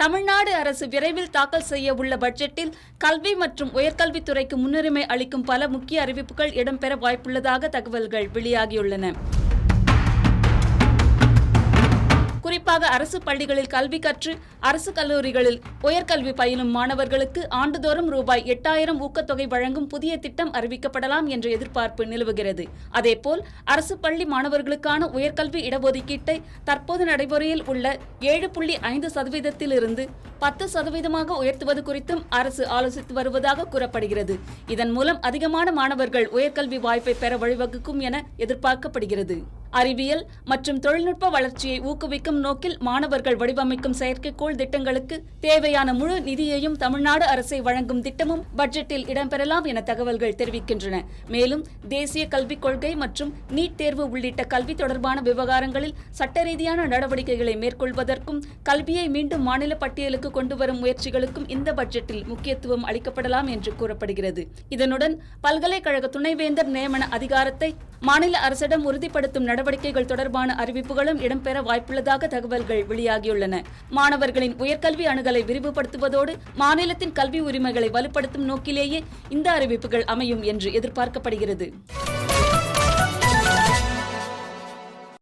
தமிழ்நாடு அரசு விரைவில் தாக்கல் செய்ய உள்ள பட்ஜெட்டில் கல்வி மற்றும் உயர்கல்வித்துறைக்கு முன்னுரிமை அளிக்கும் பல முக்கிய அறிவிப்புகள் இடம்பெற வாய்ப்புள்ளதாக தகவல்கள் வெளியாகியுள்ளன. குறிப்பாக அரசு பள்ளிகளில் கல்வி கற்று அரசு கல்லூரிகளில் உயர்கல்வி பயிலும் மாணவர்களுக்கு ஆண்டுதோறும் ரூபாய் 8000 ஊக்கத்தொகை வழங்கும் புதிய திட்டம் அறிவிக்கப்படலாம் என்ற எதிர்பார்ப்பு நிலவுகிறது. அதேபோல் அரசு பள்ளி மாணவர்களுக்கான உயர்கல்வி இடஒதுக்கீட்டை தற்போது நடைமுறையில் உள்ள 7.5% 10% உயர்த்துவது குறித்தும் அரசு ஆலோசித்து வருவதாக கூறப்படுகிறது. இதன் மூலம் அதிகமான மாணவர்கள் உயர்கல்வி வாய்ப்பை பெற வழிவகுக்கும் என எதிர்பார்க்கப்படுகிறது. அறிவியல் மற்றும் தொழில்நுட்ப வளர்ச்சியை ஊக்குவிக்கும் நோக்கில் மாணவர்கள் வடிவமைக்கும் செயற்கைக்கோள் திட்டங்களுக்கு தேவையான முழு நிதியையும் தமிழ்நாடு அரசை வழங்கும் திட்டமும் பட்ஜெட்டில் இடம்பெறலாம் என தகவல்கள் தெரிவிக்கின்றன. மேலும் தேசிய கல்விக் கொள்கை மற்றும் நீட் தேர்வு உள்ளிட்ட கல்வி தொடர்பான விவகாரங்களில் சட்ட ரீதியான நடவடிக்கைகளை மேற்கொள்வதற்கும் கல்வியை மீண்டும் மாநில பட்டியலுக்கு கொண்டுவரும் முயற்சிகளுக்கும் இந்த பட்ஜெட்டில் முக்கியத்துவம் அளிக்கப்படலாம் என்று கூறப்படுகிறது. இதனுடன் பல்கலைக்கழக துணைவேந்தர் நியமன அதிகாரத்தை மாநில அரசிடம் உறுதிப்படுத்தும் நடவடிக்கைகள் தொடர்பான அறிவிப்புகளும் இடம்பெற வாய்ப்புள்ளதாக தகவல்கள் வெளியாகியுள்ளன. மாணவர்களின் உயர்கல்வி அணுகலை விரிவுபடுத்துவதோடு மாநிலத்தின் கல்வி உரிமைகளை வலுப்படுத்தும் நோக்கிலேயே இந்த அறிவிப்புகள் அமையும் என்று எதிர்பார்க்கப்படுகிறது.